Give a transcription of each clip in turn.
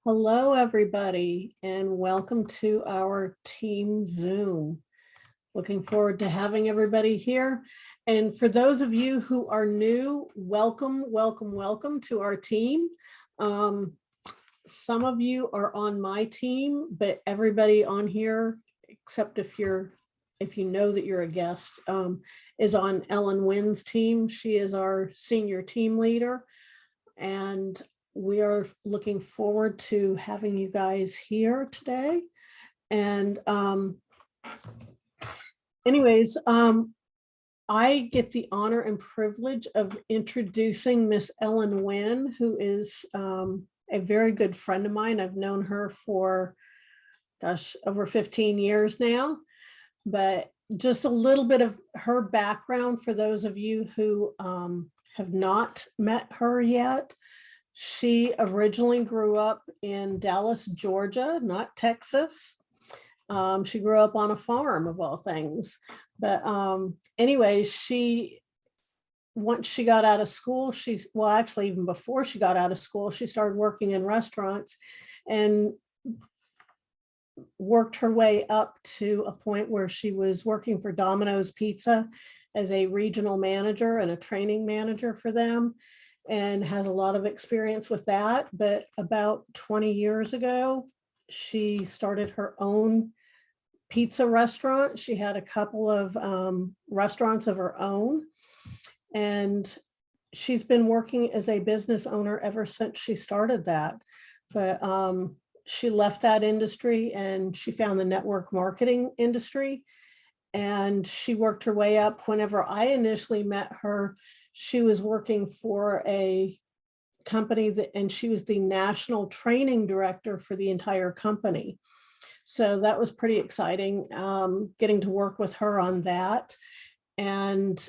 Hello, everybody, and welcome to our team Zoom. Looking forward to having everybody here. And for those of you who are new, welcome, welcome, welcome to our team. Some of you are on my team, but everybody on here, except if you know that you're a guest, is on Ellen Winn's team. She is our senior team leader. And we are looking forward to having you guys here today. And anyways, I get the honor and privilege of introducing Miss Ellen Winn, who is a very good friend of mine. I've known her for, gosh, over 15 years now. But just a little bit of her background for those of you who have not met her yet. She originally grew up in Dallas, Georgia, not Texas. She grew up on a farm of all things. But anyway, once she got out of school, actually even before she got out of school, she started working in restaurants and worked her way up to a point where she was working for Domino's Pizza as a regional manager and a training manager for them, and has a lot of experience with that. But about 20 years ago, she started her own pizza restaurant. She had a couple of restaurants of her own, and she's been working as a business owner ever since she started that. But she left that industry and she found the network marketing industry, and she worked her way up. Whenever I initially met her, she was working for a company and she was the national training director for the entire company. So that was pretty exciting, getting to work with her on that. And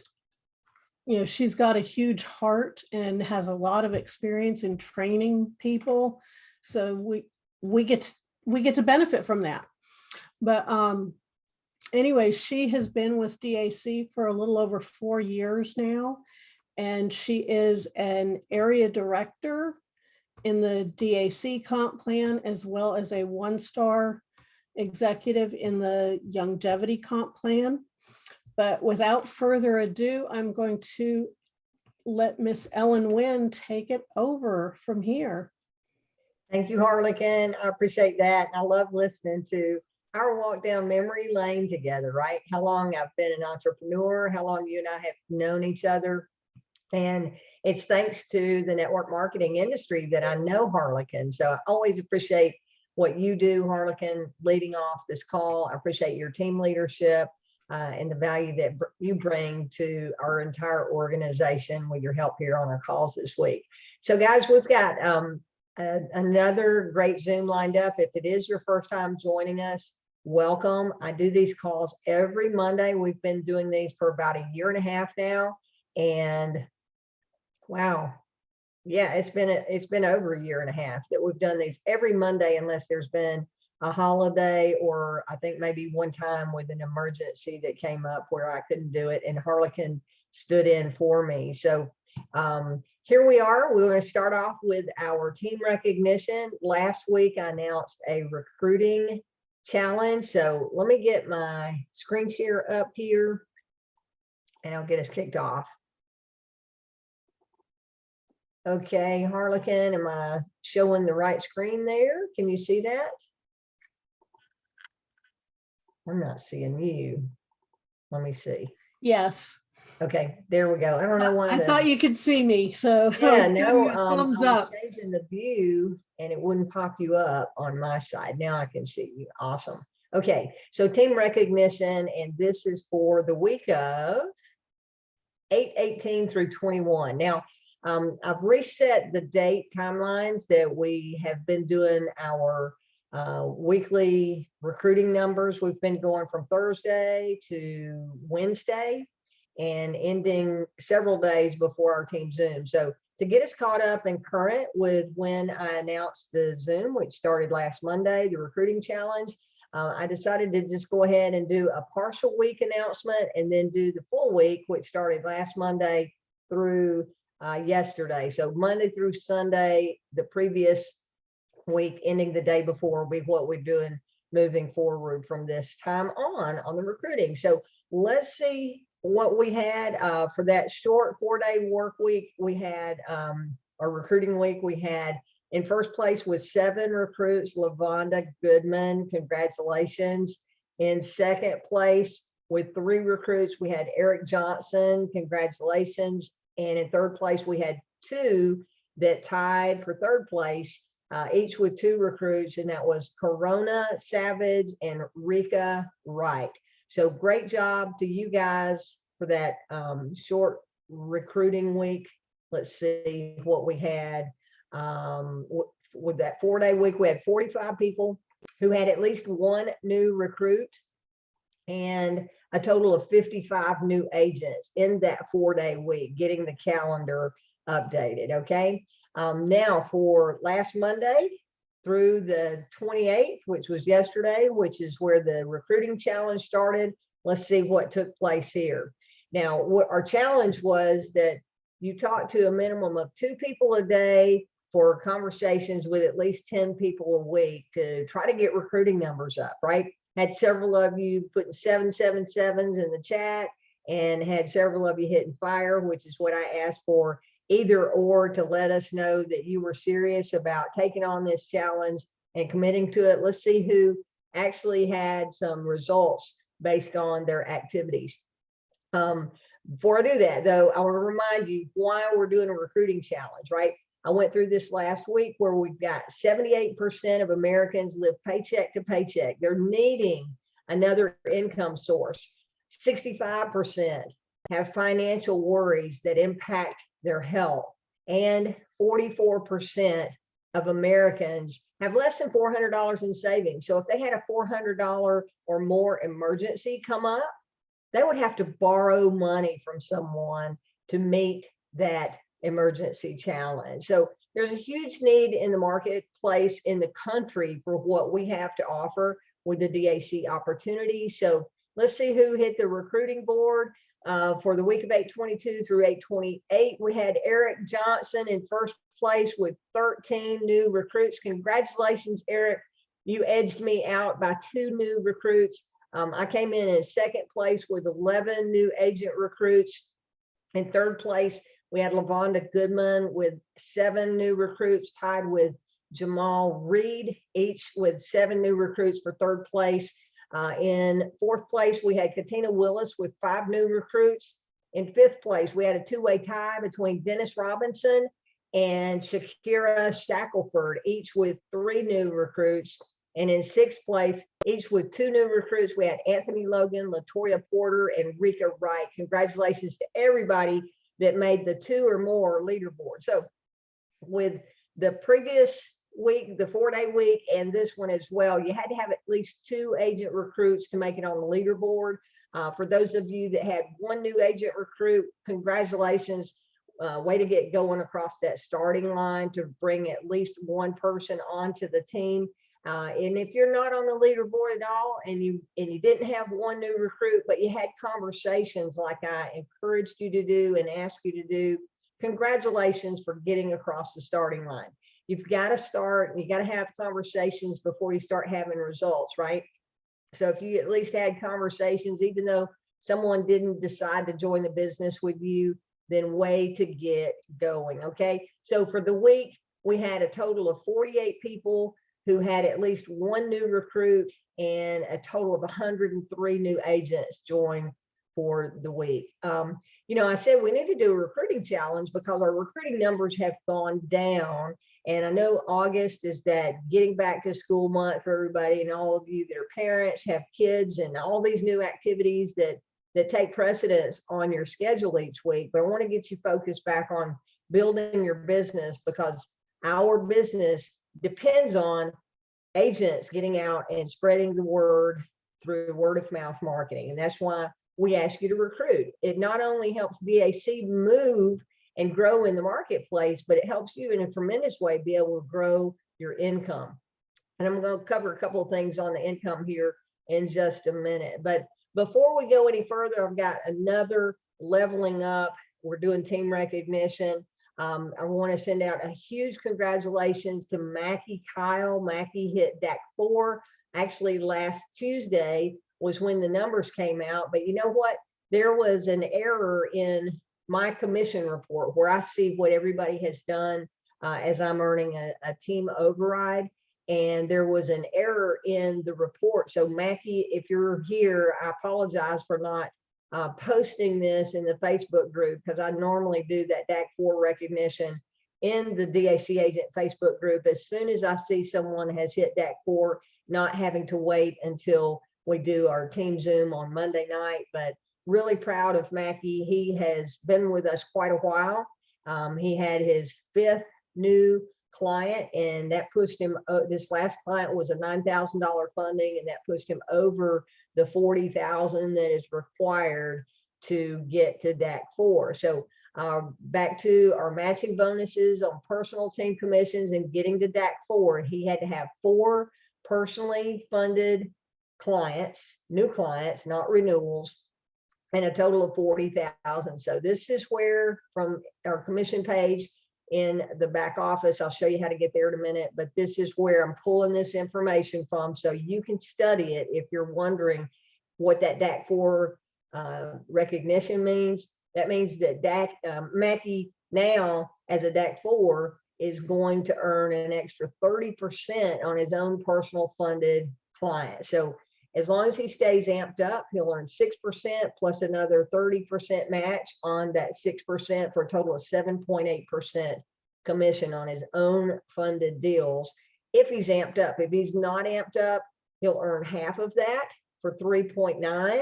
she's got a huge heart and has a lot of experience in training people. So we get to benefit from that. But anyway, she has been with DAC for a little over 4 years now, and she is an area director in the DAC comp plan, as well as a 1-star executive in the longevity comp plan. But without further ado, I'm going to let Miss Ellen Winn take it over from here. Thank you, Harlequin. I appreciate that. I love listening to our walk down memory lane together, right? How long I've been an entrepreneur, how long you and I have known each other. And it's thanks to the network marketing industry that I know Harlequin. So I always appreciate what you do, Harlequin, leading off this call. I appreciate your team leadership and the value that you bring to our entire organization with your help here on our calls this week. So guys, we've got another great Zoom lined up. If it is your first time joining us, welcome. I do these calls every Monday. We've been doing these for about 1.5 years now, and wow, yeah, it's been over 1.5 years that we've done these every Monday, unless there's been a holiday, or I think maybe one time with an emergency that came up where I couldn't do it and Harlequin stood in for me. So here we are. We're going to start off with our team recognition. Last week I announced a recruiting challenge. So let me get my screen share up here and I'll get us kicked off. Okay, Harlequin, am I showing the right screen there? Can you see that? I'm not seeing you. Let me see. Yes. Okay, there we go. I don't know why. I thought you could see me, so yeah, no. Thumbs I was up. changing the view, and it wouldn't pop you up on my side. Now I can see you. Awesome. Okay, so team recognition, and this is for the week of 8/18 through 21. Now, I've reset the date timelines that we have been doing our weekly recruiting numbers. We've been going from Thursday to Wednesday and ending several days before our team Zoom. So to get us caught up and current with when I announced the Zoom, which started last Monday, the recruiting challenge, I decided to just go ahead and do a partial week announcement and then do the full week, which started last Monday through yesterday. So Monday through Sunday, the previous week ending the day before will be what we're doing moving forward from this time on the recruiting. So let's see what we had for that short 4-day work week. We had our recruiting week. We had in first place with 7 recruits, Lavonda Goodman, congratulations. In second place with 3 recruits, we had Eric Johnson, congratulations. And in third place, we had 2 that tied for third place, each with 2 recruits, and that was Corona Savage and Rika Wright. So great job to you guys for that short recruiting week. Let's see what we had. With that 4-day week, we had 45 people who had at least 1 new recruit and a total of 55 new agents in that 4-day week, getting the calendar updated. Okay. Now for last Monday through the 28th, which was yesterday, which is where the recruiting challenge started. Let's see what took place here. Now, what our challenge was that you talk to a minimum of 2 people a day for conversations with at least 10 people a week to try to get recruiting numbers up, right? Had several of you putting 777s in the chat and had several of you hitting fire, which is what I asked for, either or, to let us know that you were serious about taking on this challenge and committing to it. Let's see who actually had some results based on their activities. Before I do that though, I want to remind you why we're doing a recruiting challenge, right? I went through this last week where we've got 78% of Americans live paycheck to paycheck. They're needing another income source. 65% have financial worries that impact their health. And 44% of Americans have less than $400 in savings. So if they had a $400 or more emergency come up, they would have to borrow money from someone to meet that emergency challenge. So there's a huge need in the marketplace in the country for what we have to offer with the DAC opportunity. So let's see who hit the recruiting board for the week of 8/22 through 8/28. We had Eric Johnson in first place with 13 new recruits. Congratulations, Eric. You edged me out by 2 new recruits. I came in second place with 11 new agent recruits. In third place, we had Lavonda Goodman with 7 new recruits, tied with Jamal Reed, each with 7 new recruits for third place. In fourth place, we had Katina Willis with 5 new recruits. In fifth place, we had a 2-way tie between Dennis Robinson and Shakira Shackelford, each with 3 new recruits. And in sixth place, each with 2 new recruits, we had Anthony Logan, Latoya Porter, and Rika Wright. Congratulations to everybody that made the 2 or more leaderboard. So with the previous week, the 4-day week, and this one as well, you had to have at least 2 agent recruits to make it on the leaderboard. For those of you that had 1 new agent recruit, congratulations. Way to get going across that starting line to bring at least 1 person onto the team. And if you're not on the leaderboard at all and you didn't have 1 new recruit, but you had conversations like I encouraged you to do and asked you to do, congratulations for getting across the starting line. You've got to start, and you got to have conversations before you start having results, right? So if you at least had conversations, even though someone didn't decide to join the business with you, then way to get going. Okay. So for the week, we had a total of 48 people who had at least 1 new recruit and a total of 103 new agents join for the week. You know, I said we need to do a recruiting challenge because our recruiting numbers have gone down. And I know August is that getting back to school month for everybody, and all of you that are parents, have kids, and all these new activities that take precedence on your schedule each week. But I want to get you focused back on building your business, because our business depends on agents getting out and spreading the word through word of mouth marketing. And that's why we ask you to recruit. It not only helps DAC move and grow in the marketplace, but it helps you in a tremendous way be able to grow your income. And I'm going to cover a couple of things on the income here in just a minute. But before we go any further, I've got another leveling up. We're doing team recognition. I want to send out a huge congratulations to Macky Kyle. Macky hit DAC 4. Actually, last Tuesday was when the numbers came out. But you know what? There was an error in my commission report where I see what everybody has done as I'm earning a team override. And there was an error in the report. So Macky, if you're here, I apologize for not posting this in the Facebook group, because I normally do that DAC 4 recognition in the DAC agent Facebook group as soon as I see someone has hit DAC 4, not having to wait until we do our team Zoom on Monday night. But really proud of Macky. He has been with us quite a while. He had his 5th new client, and that pushed him. This last client was a $9,000 funding, and that pushed him over the 40,000 that is required to get to DAC 4. So back to our matching bonuses on personal team commissions and getting to DAC 4, he had to have 4 personally funded clients, new clients, not renewals, and a total of 40,000. So this is where, from our commission page in the back office, I'll show you how to get there in a minute, but this is where I'm pulling this information from so you can study it if you're wondering what that DAC 4 recognition means. That means that Macky now, as a DAC 4, is going to earn an extra 30% on his own personal funded client. So as long as he stays amped up, he'll earn 6% plus another 30% match on that 6% for a total of 7.8% commission on his own funded deals. If he's amped up, if he's not amped up, he'll earn half of that for 3.9.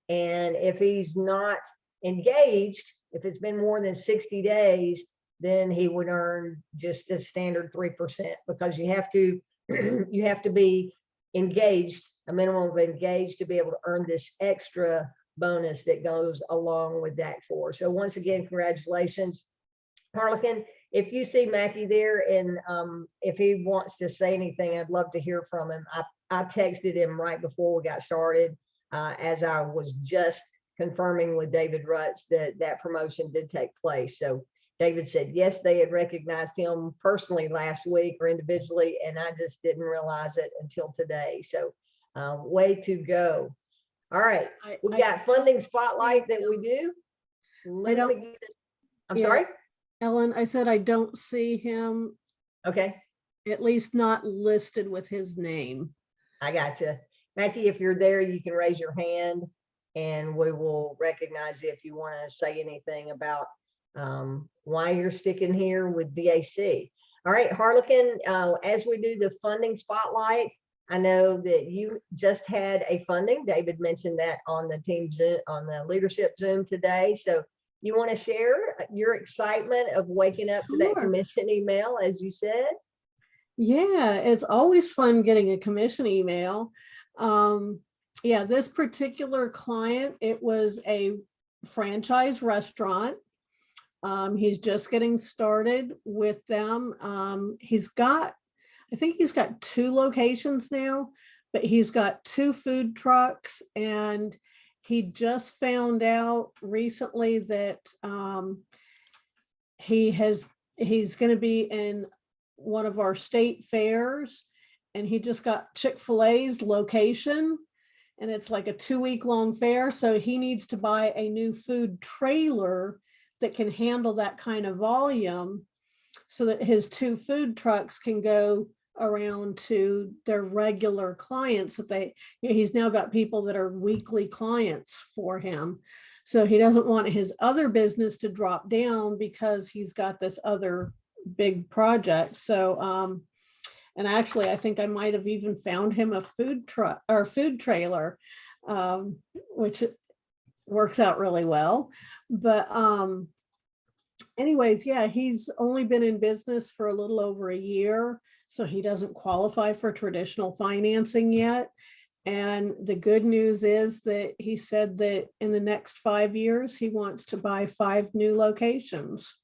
And if he's not engaged, if it's been more than 60 days, then he would earn just a standard 3%, because you have to you have to be engaged, a minimum of engaged, to be able to earn this extra bonus that goes along with DAC 4. So once again, congratulations, Harlequin. If you see Macky there, and if he wants to say anything, I'd love to hear from him. I texted him right before we got started, as I was just confirming with David Rutz that that promotion did take place. So David said, yes, they had recognized him personally last week or individually, and I just didn't realize it until today. So way to go. All right, we got funding spotlight that we do. I'm sorry, Ellen, I said I don't see him. Okay. At least not listed with his name. I got you. Macky, if you're there, you can raise your hand and we will recognize you if you want to say anything about why you're sticking here with DAC. All right, Harlequin, as we do the funding spotlight, I know that you just had a funding. David mentioned that on the team Zoom, on the leadership Zoom today. So you want to share your excitement of waking up to that commission email, as you said? Yeah, it's always fun getting a commission email. Yeah, this particular client, it was a franchise restaurant. He's just getting started with them. I think he's got 2 locations now, but he's got 2 food trucks, and he just found out recently that he's going to be in one of our state fairs, and he just got Chick-fil-A's location, and it's like a 2-week-long fair. So he needs to buy a new food trailer that can handle that kind of volume, so that his 2 food trucks can go around to their regular clients. That he's now got people that are weekly clients for him. So he doesn't want his other business to drop down because he's got this other big project. So and actually I think I might have even found him a food truck or food trailer, which works out really well. But anyways, yeah, he's only been in business for a little over a year, so he doesn't qualify for traditional financing yet. And the good news is that he said that in the next 5 years, he wants to buy 5 new locations.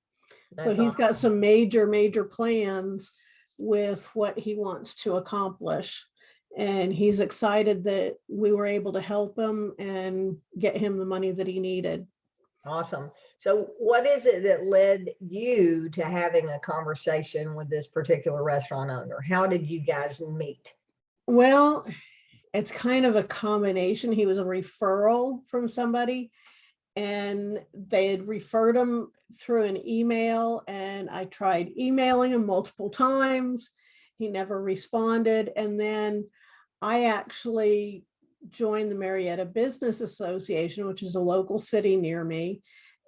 So he's got some major plans with what he wants to accomplish. And he's excited that we were able to help him and get him the money that he needed. Awesome. So what is it that led you to having a conversation with this particular restaurant owner? How did you guys meet? Well, it's kind of a combination. He was a referral from somebody, and they had referred him through an email, and I tried emailing him multiple times. He never responded. And then I actually joined the Marietta Business Association, which is a local city near me.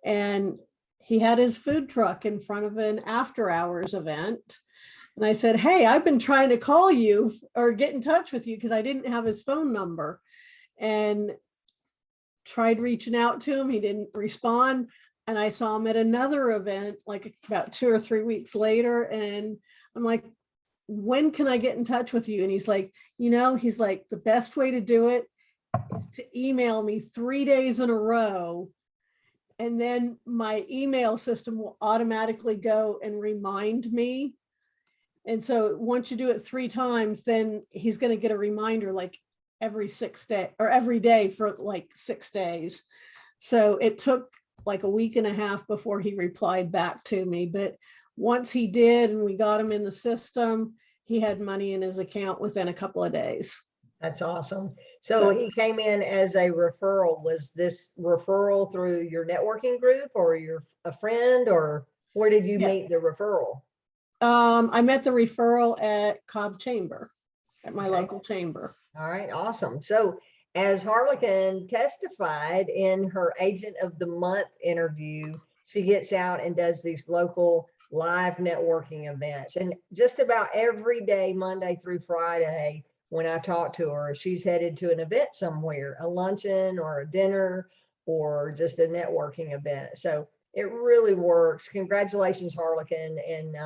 And he had his food truck in front of an after hours event. And I said, hey, I've been trying to call you or get in touch with you because I didn't have his phone number, and tried reaching out to him. He didn't respond. And I saw him at another event like about 2 or 3 weeks later. And I'm like, when can I get in touch with you? And he's like, he's like, the best way to do it is to email me 3 days in a row. And then my email system will automatically go and remind me. And so once you do it 3 times, then he's going to get a reminder like every 6 days or every day for like 6 days. So it took like a week and a half before he replied back to me. But once he did, and we got him in the system, he had money in his account within a couple of days. That's awesome. So he came in as a referral. Was this referral through your networking group or a friend, or where did you meet the referral? I met the referral at Cobb Chamber, at my Okay. local chamber. All right, awesome. So as Harlequin testified in her Agent of the Month interview, she gets out and does these local live networking events. And just about every day, Monday through Friday, when I talk to her, she's headed to an event somewhere, a luncheon or a dinner or just a networking event. So it really works. Congratulations, Harlequin, and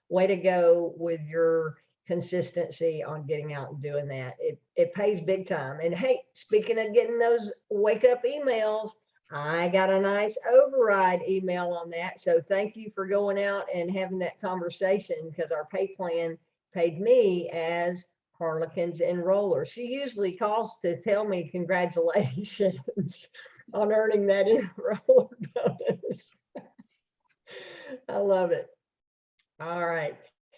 way to go with your consistency on getting out and doing that. It pays big time. And hey, speaking of getting those wake up emails, I got a nice override email on that. So thank you for going out and having that conversation, because our pay plan paid me as Harlequin's enroller. She usually calls to tell me congratulations on earning that enroller bonus. I love it. All right,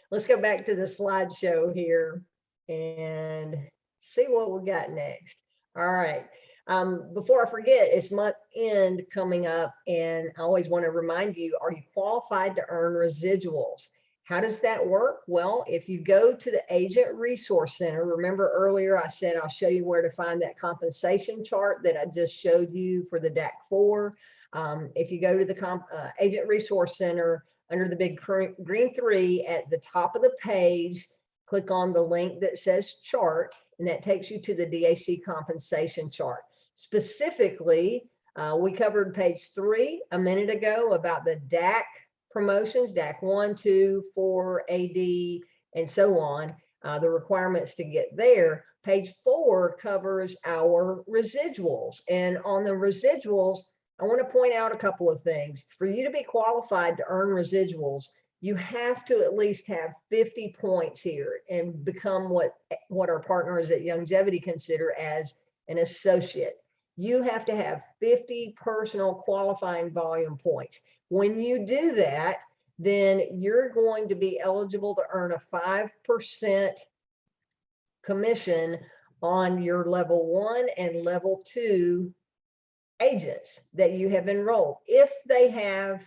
let's go back to the slideshow here and see what we got next. All right. Before I forget, it's month end coming up, and I always want to remind you, are you qualified to earn residuals? How does that work? Well, if you go to the Agent Resource Center, remember earlier I said I'll show you where to find that compensation chart that I just showed you for the DAC 4. If you go to the Agent Resource Center, under the big green 3 at the top of the page, click on the link that says chart, and that takes you to the DAC compensation chart. Specifically, we covered page 3 a minute ago about the DAC promotions, DAC 1, 2, 4, AD, and so on, the requirements to get there. Page 4 covers our residuals. And on the residuals, I want to point out a couple of things. For you to be qualified to earn residuals, you have to at least have 50 points here and become what our partners at Longevity consider as an associate. You have to have 50 personal qualifying volume points. When you do that, then you're going to be eligible to earn a 5% commission on your level 1 and level 2 agents that you have enrolled if they have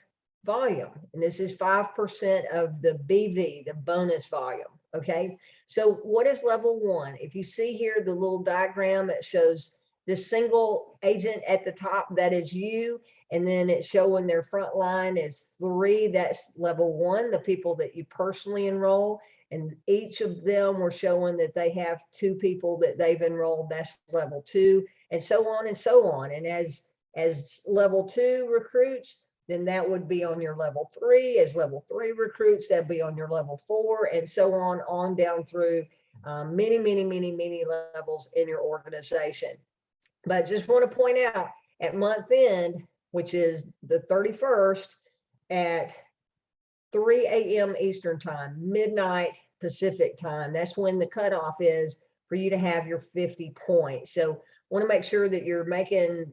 volume. And this is 5% of the BV, the bonus volume. Okay. So what is level 1? If you see here, the little diagram that shows this single agent at the top, that is you. And then it's showing their front line is 3. That's level 1, the people that you personally enroll. And each of them were showing that they have 2 people that they've enrolled. That's level 2, and so on and so on. And as level 2 recruits, then that would be on your level 3. As level 3 recruits, that'd be on your level 4, and so on down through many levels in your organization. But just want to point out, at month end, which is the 31st at 3 a.m. Eastern time, midnight Pacific time, that's when the cutoff is for you to have your 50 points. So want to make sure that you're making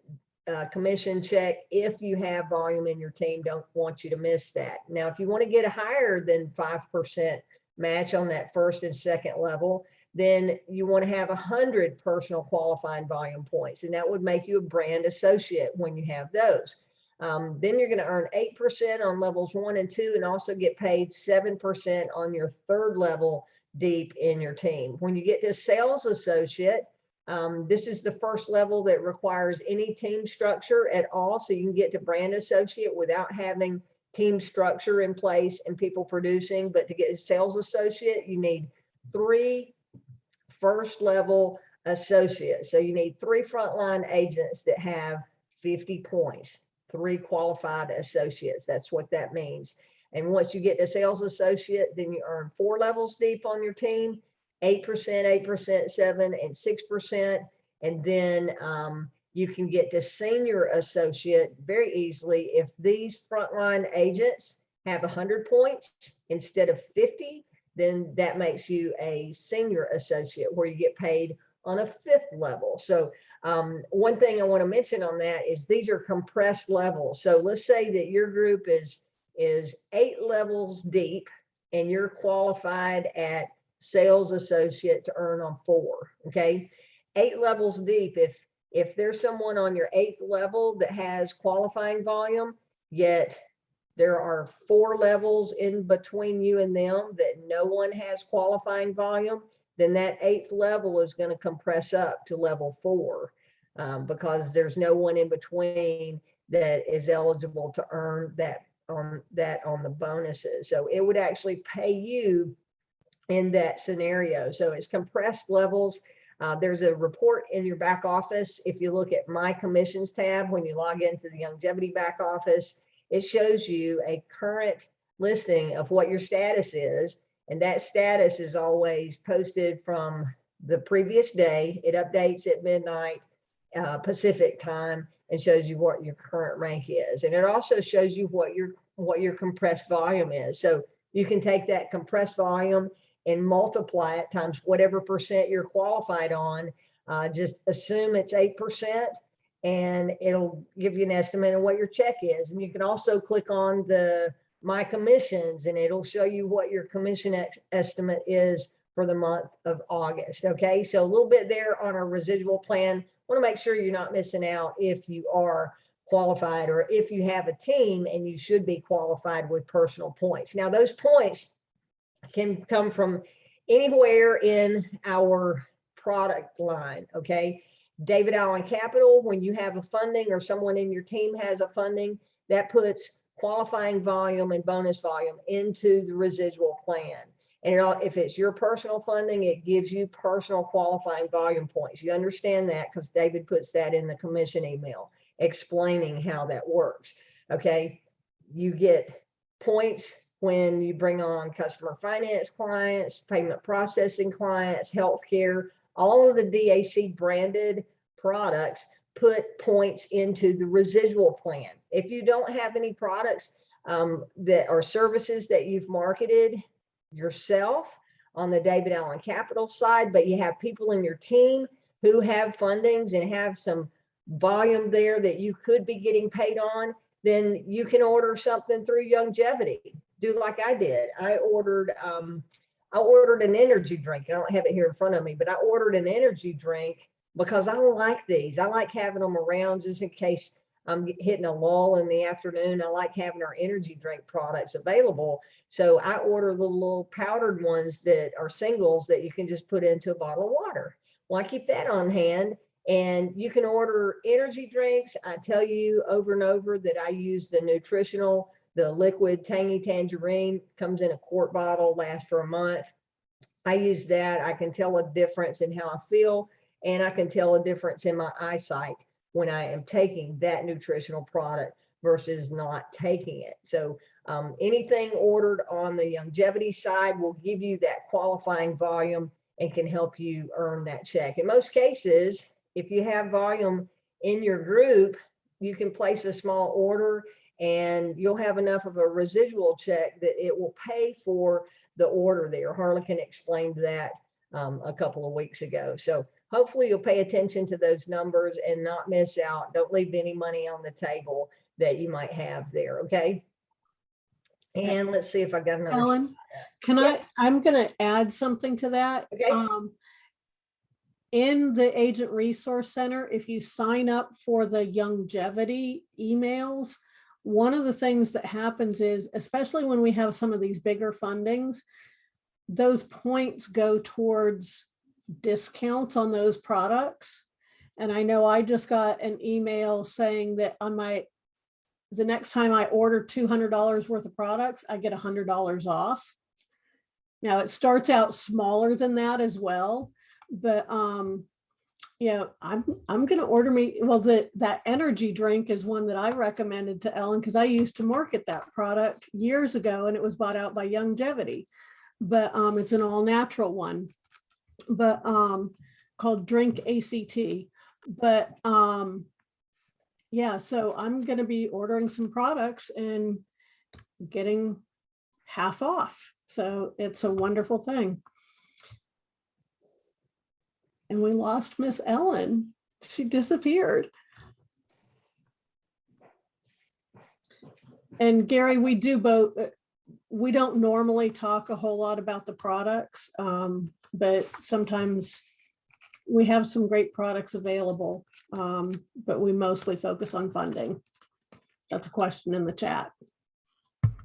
commission check if you have volume in your team. Don't want you to miss that. Now, if you want to get a higher than 5% match on that first and second level, then you want to have 100 personal qualifying volume points, and that would make you a brand associate when you have those. Then you're going to earn 8% on levels 1 and 2, and also get paid 7% on your third level deep in your team. When you get to sales associate, this is the first level that requires any team structure at all. So you can get to brand associate without having team structure in place and people producing. But to get to sales associate, you need 3 first level associates. So you need 3 frontline agents that have 50 points, 3 qualified associates. That's what that means. And once you get to sales associate, then you earn 4 levels deep on your team, 8%, 8%, 7, and 6%. And then you can get to senior associate very easily if these frontline agents have 100 points instead of 50. Then that makes you a senior associate where you get paid on a 5th level. So one thing I want to mention on that is these are compressed levels. So let's say that your group is 8 levels deep and you're qualified at sales associate to earn on 4. Okay, 8 levels deep. If there's someone on your 8th level that has qualifying volume, yet there are 4 levels in between you and them that no one has qualifying volume, then that 8th level is going to compress up to level 4 because there's no one in between that is eligible to earn that on the bonuses. So it would actually pay you in that scenario. So it's compressed levels. There's a report in your back office. If you look at my commissions tab, when you log into the longevity back office, it shows you a current listing of what your status is. And that status is always posted from the previous day. It updates at midnight Pacific time and shows you what your current rank is. And it also shows you what your compressed volume is. So you can take that compressed volume and multiply it times whatever percent you're qualified on. Just assume it's 8%, and it'll give you an estimate of what your check is. And you can also click on the My Commissions, and it'll show you what your commission estimate is for the month of August. Okay, so a little bit there on our residual plan. Want to make sure you're not missing out if you are qualified or if you have a team, and you should be qualified with personal points. Now, those points can come from anywhere in our product line. Okay, David Allen Capital, when you have a funding or someone in your team has a funding, that puts qualifying volume and bonus volume into the residual plan. And if it's your personal funding, it gives you personal qualifying volume points. You understand that because David puts that in the commission email explaining how that works. Okay, you get points when you bring on customer finance clients, payment processing clients, healthcare. All of the DAC branded products put points into the residual plan. If you don't have any products that are services that you've marketed yourself on the David Allen Capital side, but you have people in your team who have fundings and have some volume there that you could be getting paid on, then you can order something through longevity. Do like I did. I ordered an energy drink. I don't have it here in front of me, but I ordered an energy drink because I like these. I like having them around just in case I'm hitting a lull in the afternoon. I like having our energy drink products available. So I order the little powdered ones that are singles that you can just put into a bottle of water. Well, I keep that on hand, and you can order energy drinks. I tell you over and over that I use the nutritional, the liquid tangy tangerine, comes in a quart bottle, lasts for a month. I use that. I can tell a difference in how I feel, and I can tell a difference in my eyesight when I am taking that nutritional product versus not taking it. So anything ordered on the longevity side will give you that qualifying volume and can help you earn that check. In most cases, if you have volume in your group, you can place a small order and you'll have enough of a residual check that it will pay for the order there. Harlequin explained that a couple of weeks ago. So hopefully you'll pay attention to those numbers and not miss out. Don't leave any money on the table that you might have there. Okay. And let's see if I got another. Ellen, can Yes. I'm going to add something to that. Okay. In the Agent Resource Center, if you sign up for the longevity emails, one of the things that happens is, especially when we have some of these bigger fundings, those points go towards discounts on those products. And I know I just got an email saying that on the next time I order $200 worth of products, I get $100 off. Now it starts out smaller than that as well, but yeah, I'm going to order that energy drink is one that I recommended to Ellen because I used to market that product years ago and it was bought out by Longevity, but it's an all natural one, but called Drink ACT. But yeah, so I'm going to be ordering some products and getting half off. So it's a wonderful thing. And we lost Miss Ellen. She disappeared. And Gary, we do both. We don't normally talk a whole lot about the products, but sometimes we have some great products available, but we mostly focus on funding. That's a question in the chat.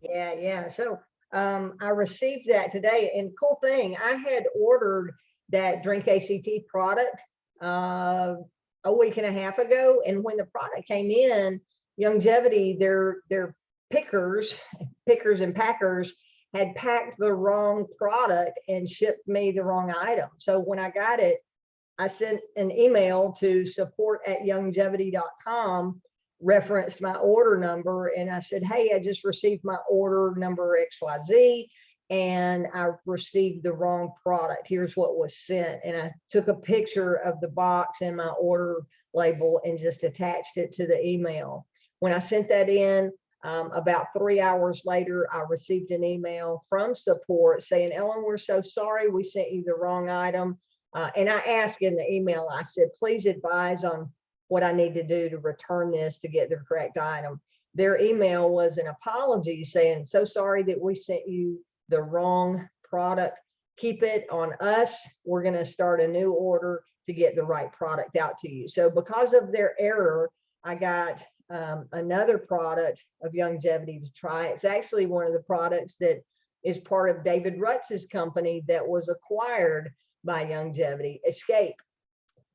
Yeah. So I received that today, and cool thing, I had ordered that Drink ACT product a week and a half ago, and when the product came in, Longevity, their pickers and packers had packed the wrong product and shipped me the wrong item. So when I got it, I sent an email to support@longevity.com, referenced my order number, and I said, hey, I just received my order number XYZ, and I received the wrong product. Here's what was sent. And I took a picture of the box and my order label and just attached it to the email. When I sent that in, about 3 hours later, I received an email from support saying, Ellen, we're so sorry, we sent you the wrong item. And I asked in the email, I said, please advise on what I need to do to return this to get the correct item. Their email was an apology saying, so sorry that we sent you the wrong product. Keep it on us. We're going to start a new order to get the right product out to you. So because of their error, I got another product of Longevity to try. It's actually one of the products that is part of David Rutz's company that was acquired by Longevity, Escape.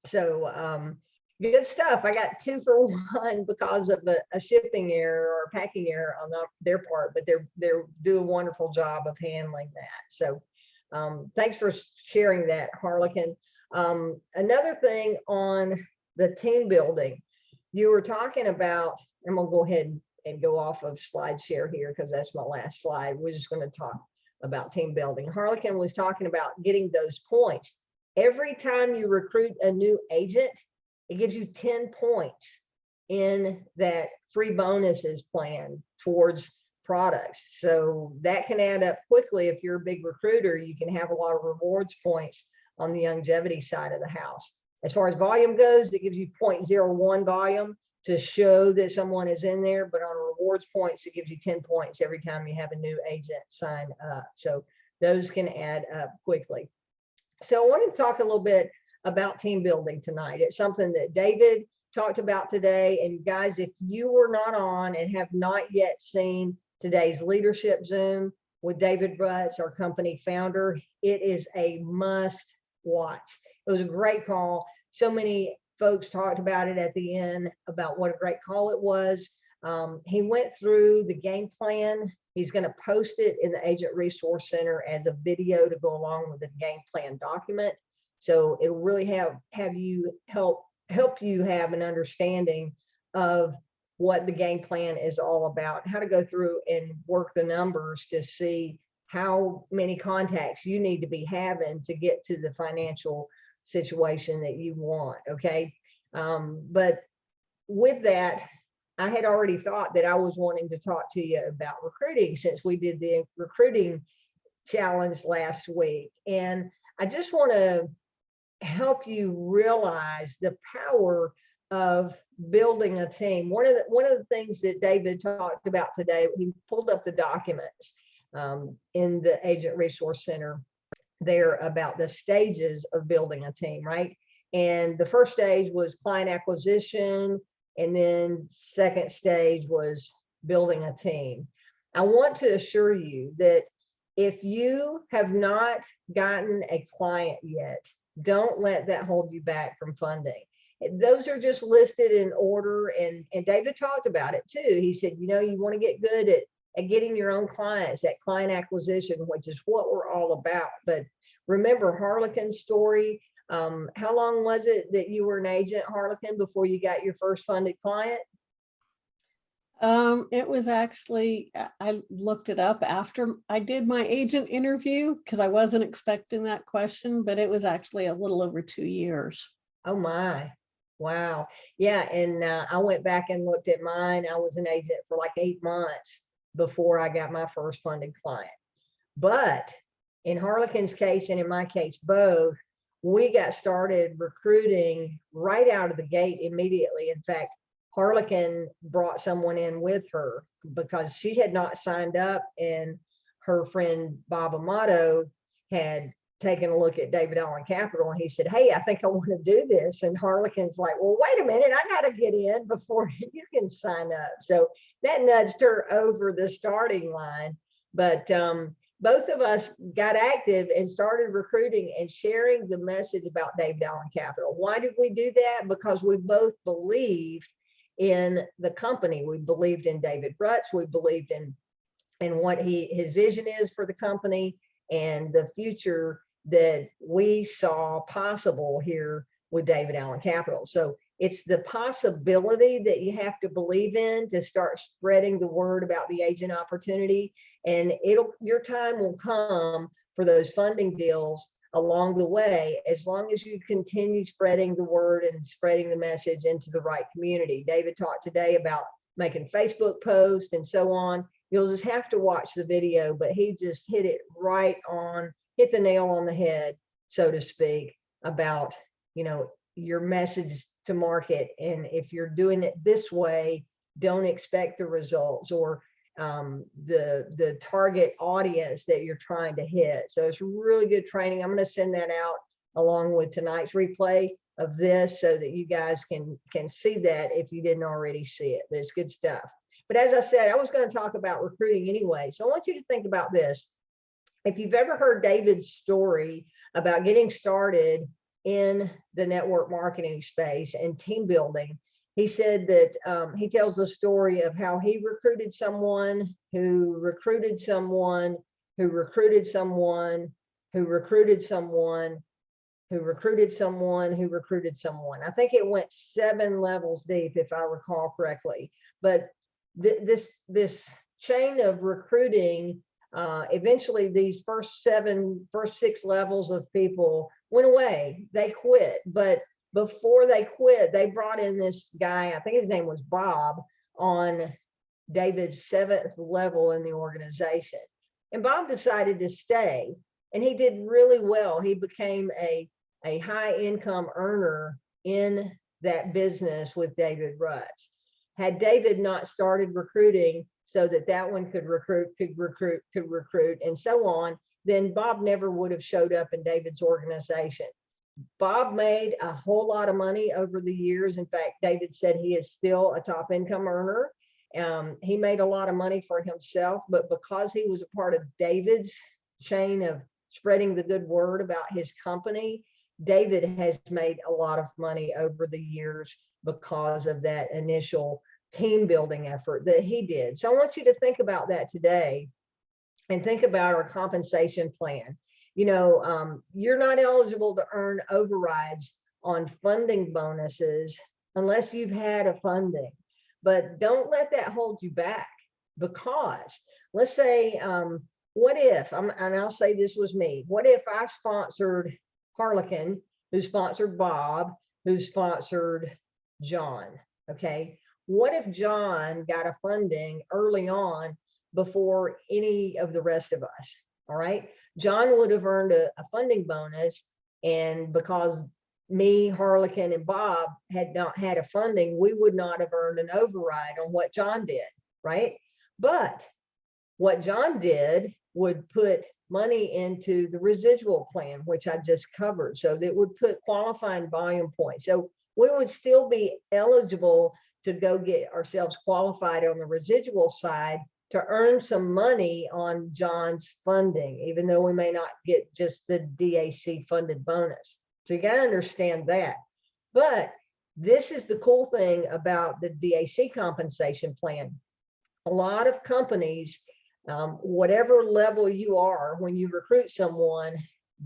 So good stuff. I got 2 for 1 because of a shipping error or packing error on their part, but they're doing a wonderful job of handling that. So thanks for sharing that, Harlequin. Another thing on the team building, you were talking about, I'm gonna go ahead and go off of slide share here because that's my last slide. We're just going to talk about team building. Harlequin was talking about getting those points. Every time you recruit a new agent, it gives you 10 points in that free bonuses plan towards products. So that can add up quickly. If you're a big recruiter, you can have a lot of rewards points on the Longevity side of the house. As far as volume goes, it gives you 0.01 volume to show that someone is in there, but on rewards points, it gives you 10 points every time you have a new agent sign up. So those can add up quickly. So I wanted to talk a little bit about team building tonight. It's something that David talked about today. And guys, if you were not on and have not yet seen today's leadership Zoom with David Rutz, our company founder, it is a must watch. It was a great call. So many folks talked about it at the end about what a great call it was. He went through the game plan. He's going to post it in the Agent Resource Center as a video to go along with the game plan document. So it will really have you help you have an understanding of what the game plan is all about, how to go through and work the numbers to see how many contacts you need to be having to get to the financial situation that you want. Okay. But with that, I had already thought that I was wanting to talk to you about recruiting since we did the recruiting challenge last week. And I just want to help you realize the power of building a team. One of the things that David talked about today, he pulled up the documents in the Agent Resource Center there about the stages of building a team, right? And the first stage was client acquisition, and then second stage was building a team. I want to assure you that if you have not gotten a client yet, don't let that hold you back from funding. Those are just listed in order, and David talked about it too. He said, you know, you want to get good at getting your own clients, at client acquisition, which is what we're all about. But remember Harlequin's story. How long was it that you were an agent, Harlequin, before you got your first funded client? It was actually, I looked it up after I did my agent interview because I wasn't expecting that question, but it was actually a little over 2 years. Oh my, wow. Yeah, and I went back and looked at mine. I was an agent for like 8 months before I got my first funded client. But in Harlequin's case and in my case, both, we got started recruiting right out of the gate immediately. In fact, Harlequin brought someone in with her because she had not signed up, and her friend Bob Amato had taken a look at David Allen Capital, and he said, hey, I think I want to do this. And Harlequin's like, well, wait a minute, I got to get in before you can sign up. So that nudged her over the starting line. But both of us got active and started recruiting and sharing the message about David Allen Capital. Why did we do that? Because we both believed in the company. We believed in David Rutz. We believed in what his vision is for the company and the future that we saw possible here with David Allen Capital. So it's the possibility that you have to believe in to start spreading the word about the agent opportunity. And your time will come for those funding deals along the way, as long as you continue spreading the word and spreading the message into the right community. David talked today about making Facebook posts and so on. You'll just have to watch the video, but he just hit it right on, hit the nail on the head, so to speak, about, you know, your message to market. And if you're doing it this way, don't expect the results or the target audience that you're trying to hit. So it's really good training. I'm going to send that out along with tonight's replay of this so that you guys can see that if you didn't already see it. But it's good stuff. But as I said, I was going to talk about recruiting anyway. So I want you to think about this. If you've ever heard David's story about getting started in the network marketing space and team building, he said that he tells the story of how he recruited someone who recruited someone who recruited someone who recruited someone who recruited someone who recruited someone. I think it went 7 levels deep, if I recall correctly. But this chain of recruiting, eventually these first 6 levels of people went away. They quit. But before they quit, they brought in this guy, I think his name was Bob, on David's 7th level in the organization. And Bob decided to stay, and he did really well. He became a high income earner in that business with David Rutz. Had David not started recruiting so that one could recruit, and so on, then Bob never would have showed up in David's organization. Bob made a whole lot of money over the years. In fact, David said he is still a top income earner. He made a lot of money for himself, but because he was a part of David's chain of spreading the good word about his company, David has made a lot of money over the years because of that initial team building effort that he did. So I want you to think about that today and think about our compensation plan. You know, you're not eligible to earn overrides on funding bonuses unless you've had a funding. But don't let that hold you back, because let's say, what if, and I'll say this was me, what if I sponsored Harlequin, who sponsored Bob, who sponsored John? Okay. What if John got a funding early on before any of the rest of us? All right. John would have earned a funding bonus, And because me, Harlequin, and Bob had not had a funding, we would not have earned an override on what John did, right? But what John did would put money into the residual plan, which I just covered. So that would put qualifying volume points. So we would still be eligible to go get ourselves qualified on the residual side to earn some money on John's funding, even though we may not get just the DAC funded bonus. So you got to understand that. But this is the cool thing about the DAC compensation plan. A lot of companies, whatever level you are, when you recruit someone,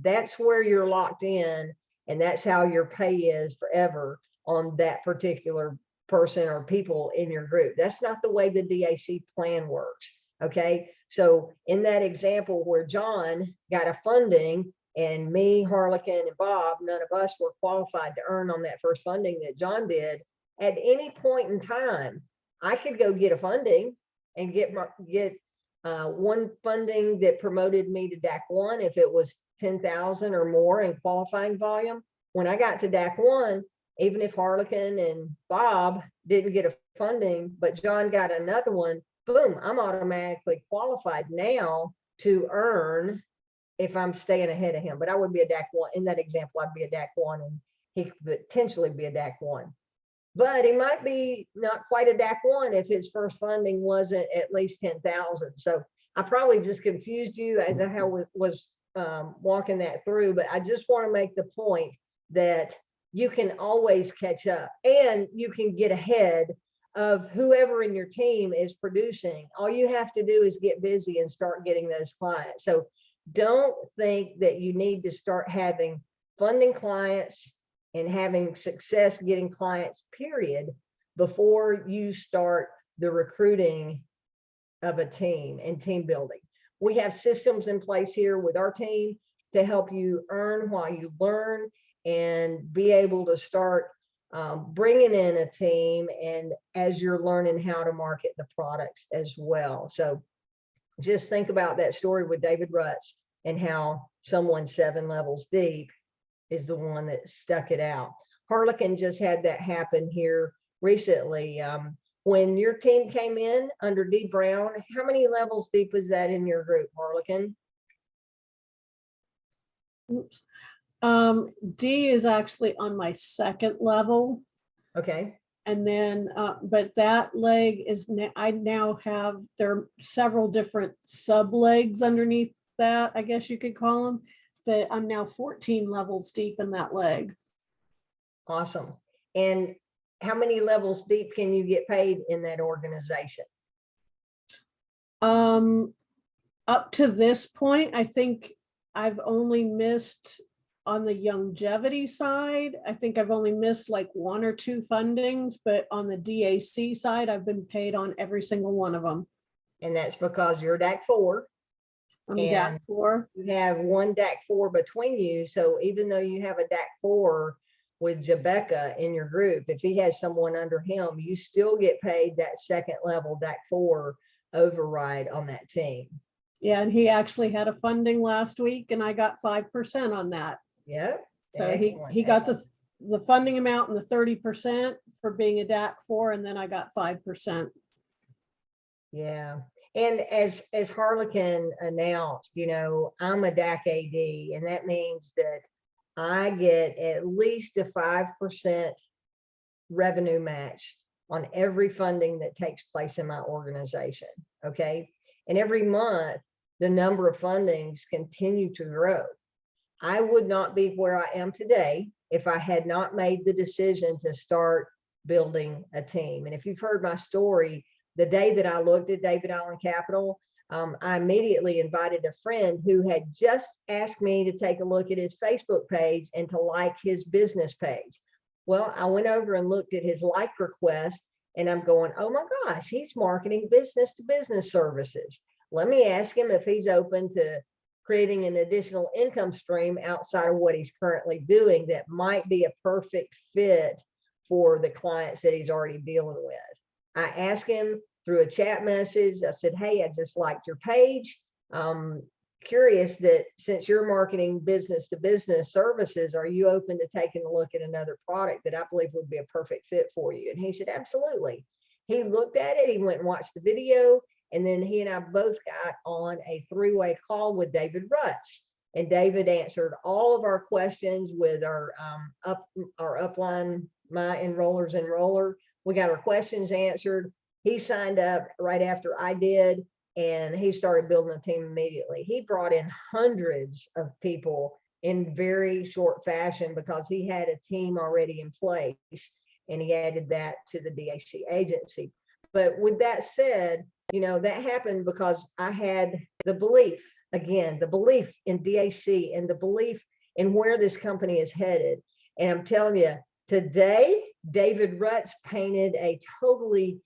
that's where you're locked in, and that's how your pay is forever on that particular person or people in your group. That's not the way the DAC plan works. Okay. So in that example where John got a funding and me, Harlequin, and Bob, none of us were qualified to earn on that first funding that John did, at any point in time, I could go get a funding and get one funding that promoted me to DAC 1 if it was 10,000 or more in qualifying volume. When I got to DAC 1, even if Harlequin and Bob didn't get a funding, but John got another one, boom, I'm automatically qualified now to earn if I'm staying ahead of him. But I would be a DAC 1. In that example, I'd be a DAC 1 and he could potentially be a DAC 1. But he might be not quite a DAC 1 if his first funding wasn't at least 10,000. So I probably just confused you as to how I was walking that through, but I just want to make the point that you can always catch up and you can get ahead of whoever in your team is producing. All you have to do is get busy and start getting those clients. So don't think that you need to start having funding clients and having success getting clients, period, before you start the recruiting of a team and team building. We have systems in place here with our team to help you earn while you learn and be able to start bringing in a team, and as you're learning how to market the products as well. So just think about that story with David Rutz and how someone 7 levels deep is the one that stuck it out. Harlequin just had that happen here recently. When your team came in under D Brown, how many levels deep was that in your group, Harlequin? Oops. D is actually on my 2nd level. Okay. And then, but that leg is, I now have, there are several different sub legs underneath that, I guess you could call them, that I'm now 14 levels deep in that leg. Awesome. And how many levels deep can you get paid in that organization? Up to this point, I think I've only missed on the longevity side. I think I've only missed like 1 or 2 fundings, but on the DAC side, I've been paid on every single one of them. And that's because you're DAC 4. I'm DAC 4. You have one DAC 4 between you. So even though you have a DAC 4 with Jebecca in your group, if he has someone under him, you still get paid that 2nd level DAC 4 override on that team. Yeah, and he actually had a funding last week and I got 5% on that. Yep. So he got the funding amount and the 30% for being a DAC 4, and then I got 5%. Yeah. And as Harlequin announced, you know, I'm a DAC AD, and that means that I get at least a 5% revenue match on every funding that takes place in my organization. Okay. And every month, the number of fundings continue to grow. I would not be where I am today if I had not made the decision to start building a team. And if you've heard my story, the day that I looked at David Allen Capital, I immediately invited a friend who had just asked me to take a look at his Facebook page and to like his business page. Well, I went over and looked at his like request, and I'm going, oh my gosh, he's marketing business to business services. Let me ask him if he's open to creating an additional income stream outside of what he's currently doing that might be a perfect fit for the clients that he's already dealing with. I asked him through a chat message. I said, hey, I just liked your page. curious that since you're marketing business to business services, are you open to taking a look at another product that I believe would be a perfect fit for you? And he said, absolutely. He looked at it, he went and watched the video, and then he and I both got on a 3-way call with David Rutz. And David answered all of our questions with our upline, my enrollers enroller. We got our questions answered. He signed up right after I did, and he started building a team immediately. He brought in hundreds of people in very short fashion because he had a team already in place, and he added that to the DAC agency. But with that said, that happened because I had the belief, again, the belief in DAC and the belief in where this company is headed. And I'm telling you, today, David Rutz painted a totally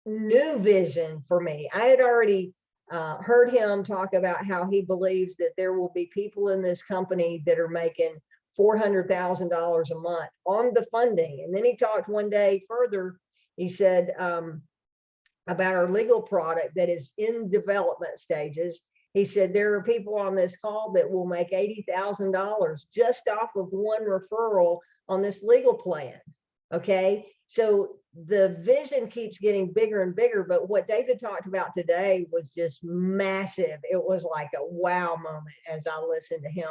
new vision for me. I had already heard him talk about how he believes that there will be people in this company that are making $400,000 a month on the funding. And then he talked one day further, he said about our legal product that is in development stages. He said there are people on this call that will make $80,000 just off of one referral on this legal plan. Okay, so the vision keeps getting bigger and bigger, but what David talked about today was just massive. It was like a wow moment as I listened to him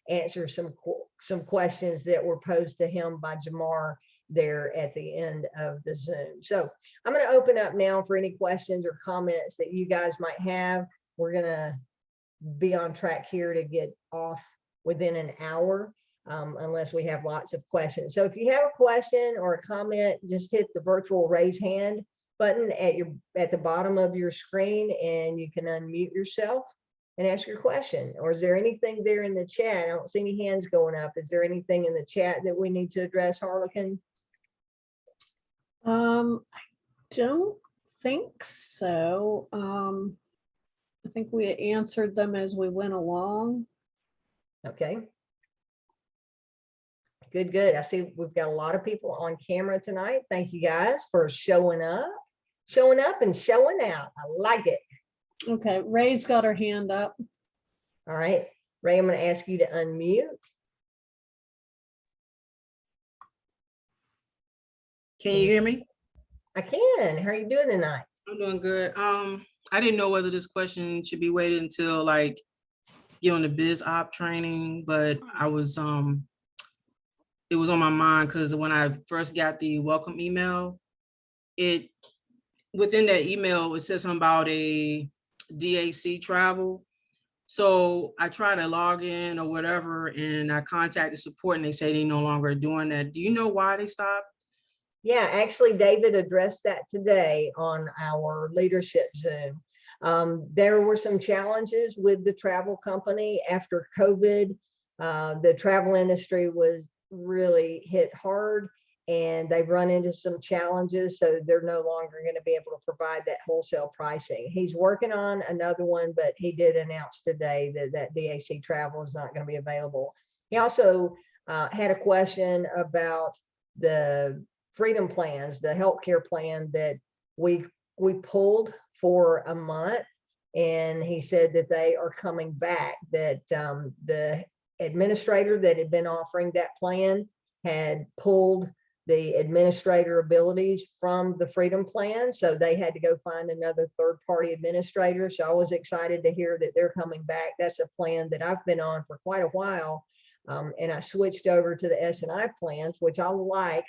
answer some questions that were posed to him by Jamar there at the end of the Zoom. So I'm going to open up now for any questions or comments that you guys might have. We're going to be on track here to get off within an hour. Unless we have lots of questions. So if you have a question or a comment, just hit the virtual raise hand button at the bottom of your screen, and you can unmute yourself and ask your question. Or is there anything there in the chat? I don't see any hands going up. Is there anything in the chat that we need to address, Harlequin? I don't think so. I think we answered them as we went along. Okay. Good, good. I see we've got a lot of people on camera tonight. Thank you guys for showing up and showing out. I like it. Okay, Ray's got her hand up. All right, Ray, I'm going to ask you to unmute. Can you hear me? I can. How are you doing tonight? I'm doing good. I didn't know whether this question should be waited until like get on the biz op training, but I was it was on my mind because when I first got the welcome email, within that email it says something about a DAC travel. So I tried to log in or whatever, and I contacted support, and they say they no longer doing that. Do you know why they stopped? Yeah, actually, David addressed that today on our leadership Zoom. There were some challenges with the travel company after COVID. The travel industry was really hit hard, and they've run into some challenges, so they're no longer going to be able to provide that wholesale pricing. He's working on another one, but he did announce today that DAC travel is not going to be available. He also had a question about the freedom plans, the healthcare plan that we pulled for a month, and he said that they are coming back, that the administrator that had been offering that plan had pulled the administrator abilities from the freedom plan, so they had to go find another third-party administrator. So I was excited to hear that they're coming back. That's a plan that I've been on for quite a while, and I switched over to the S&I plans, which I like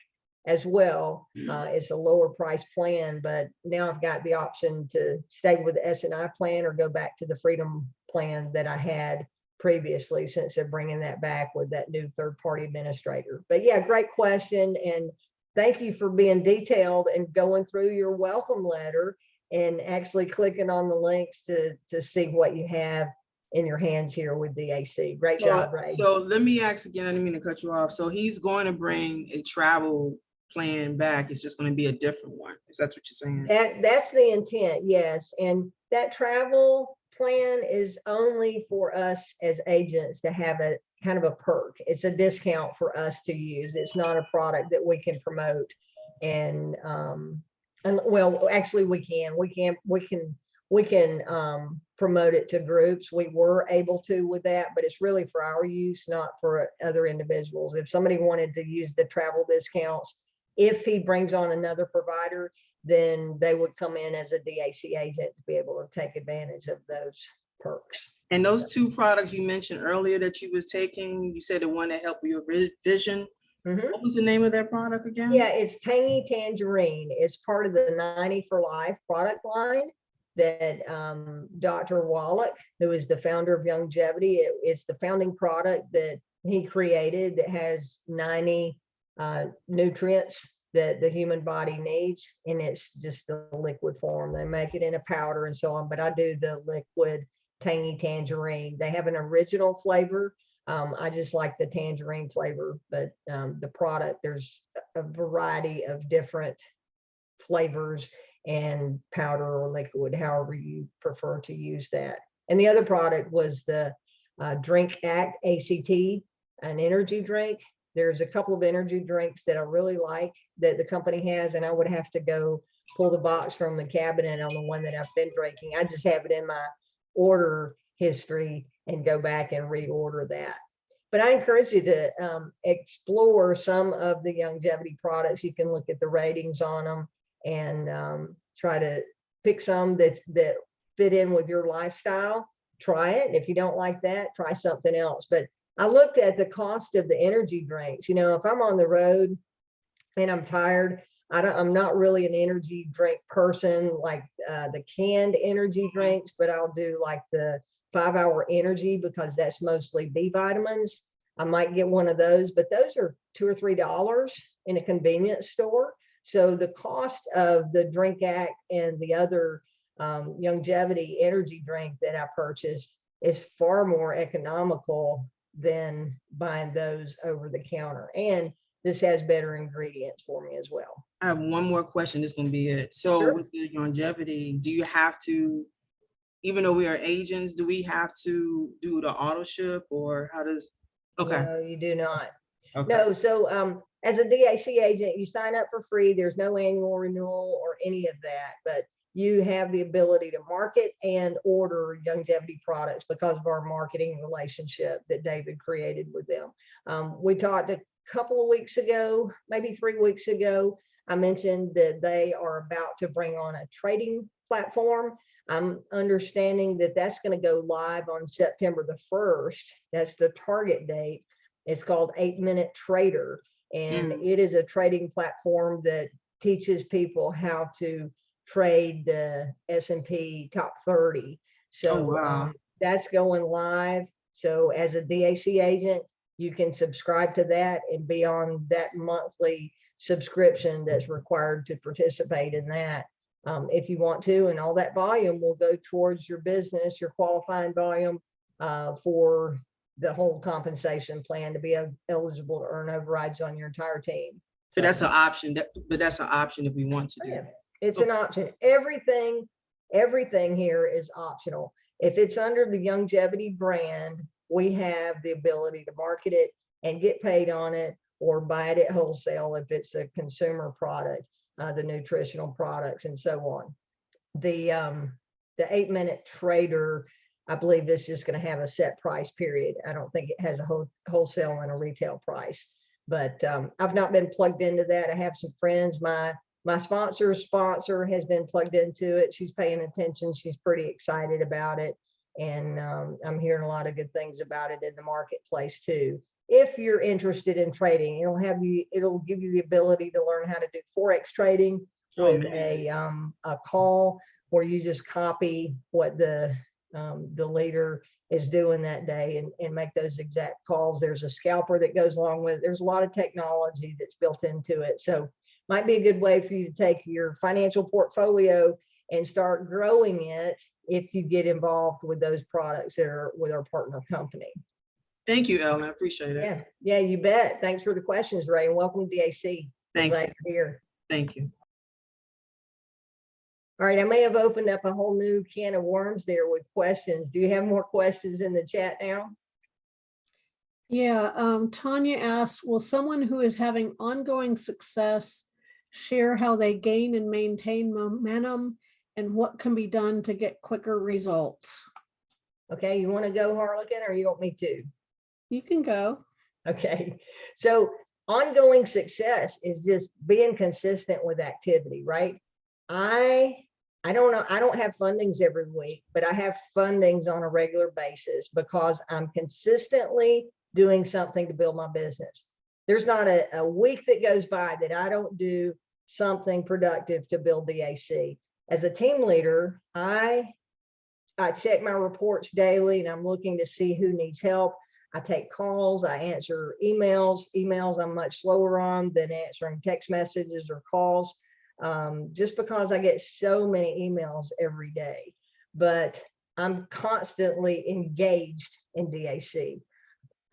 as well. It's a lower price plan, but now I've got the option to stay with the S&I plan or go back to the freedom plan that I had previously, since they're bringing that back with that new third-party administrator. But yeah, great question, and thank you for being detailed and going through your welcome letter and actually clicking on the links to see what you have in your hands here with DAC. Great job, Ray. So let me ask again, I didn't mean to cut you off. So he's going to bring a travel plan back. It's just going to be a different one. Is that what you're saying? That's the intent, yes. And that travel plan is only for us as agents to have a kind of a perk. It's a discount for us to use. It's not a product that we can promote. And well, actually we can we can promote it to groups. We were able to with that, but it's really for our use, not for other individuals. If somebody wanted to use the travel discounts, if he brings on another provider, then they would come in as a DAC agent to be able to take advantage of those perks. And those 2 products you mentioned earlier that you was taking, you said the one that helped with your vision. Mhm. What was the name of that product again? Yeah, it's Tangy Tangerine. It's part of the 90 for Life product line that Dr. Wallach, who is the founder of Longevity, it's the founding product that he created that has 90 nutrients that the human body needs, and it's just the liquid form. They make it in a powder and so on, but I do the liquid Tangy Tangerine. They have an original flavor. I just like the tangerine flavor, but the product, there's a variety of different flavors and powder or liquid, however you prefer to use that. And the other product was the Drink Act ACT, an energy drink. There's a couple of energy drinks that I really like that the company has, and I would have to go pull the box from the cabinet on the one that I've been drinking. I just have it in my order history and go back and reorder that. But I encourage you to explore some of the longevity products. You can look at the ratings on them and try to pick some that fit in with your lifestyle. Try it. If you don't like that, try something else. But I looked at the cost of the energy drinks. You know, if I'm on the road and I'm tired, I'm not really an energy drink person like the canned energy drinks, but I'll do like the 5-hour energy because that's mostly B vitamins. I might get one of those, but those are $2 or $3 in a convenience store. So the cost of the Drink Act and the other longevity energy drink that I purchased is far more economical than buying those over the counter. And this has better ingredients for me as well. I have one more question. This is going to be it. So Sure. with the longevity, do you have to, even though we are agents, do we have to do the auto ship, or how does? Okay. No, you do not. Okay. No, so as a DAC agent, you sign up for free. There's no annual renewal or any of that, but you have the ability to market and order longevity products because of our marketing relationship that David created with them. We talked a couple of weeks ago, maybe 3 weeks ago, I mentioned that they are about to bring on a trading platform. I'm understanding that that's going to go live on September the 1st. That's the target date. It's called 8-Minute Trader, and it is a trading platform that teaches people how to trade the S&P top 30. So that's going live. So as a DAC agent, you can subscribe to that and be on that monthly subscription that's required to participate in that. If you want to, and all that volume will go towards your business, your qualifying volume for the whole compensation plan to be eligible to earn overrides on your entire team. So that's an option. But that's an option if we want to do. Yeah, it's an option. Everything here is optional. If it's under the longevity brand, we have the ability to market it and get paid on it, or buy it at wholesale if it's a consumer product, the nutritional products and so on. The 8-Minute Trader, I believe this is going to have a set price period. I don't think it has a wholesale and a retail price, but I've not been plugged into that. I have some friends. My sponsor's sponsor has been plugged into it. She's paying attention. She's pretty excited about it. And I'm hearing a lot of good things about it in the marketplace too. If you're interested in trading, it'll give you the ability to learn how to do Forex trading with a call where you just copy what the leader is doing that day and make those exact calls. There's a scalper that goes along with it. There's a lot of technology that's built into it. So might be a good way for you to take your financial portfolio and start growing it if you get involved with those products that are with our partner company. Thank you, Ellen. I appreciate it. Yeah, you bet. Thanks for the questions, Ray, and welcome to DAC. Thank Glad you. you're here. Thank you. All right, I may have opened up a whole new can of worms there with questions. Do you have more questions in the chat now? Yeah, Tanya asks, will someone who is having ongoing success share how they gain and maintain momentum and what can be done to get quicker results. Okay, you want to go, Harlequin, or you want me to? You can go. Okay, so ongoing success is just being consistent with activity, right? I don't know, I don't have fundings every week, but I have fundings on a regular basis because I'm consistently doing something to build my business. There's not a week that goes by that I don't do something productive to build the AC. As a team leader, I check my reports daily and I'm looking to see who needs help. I take calls, I answer emails. Emails I'm much slower on than answering text messages or calls, just because I get so many emails every day. But I'm constantly engaged in DAC.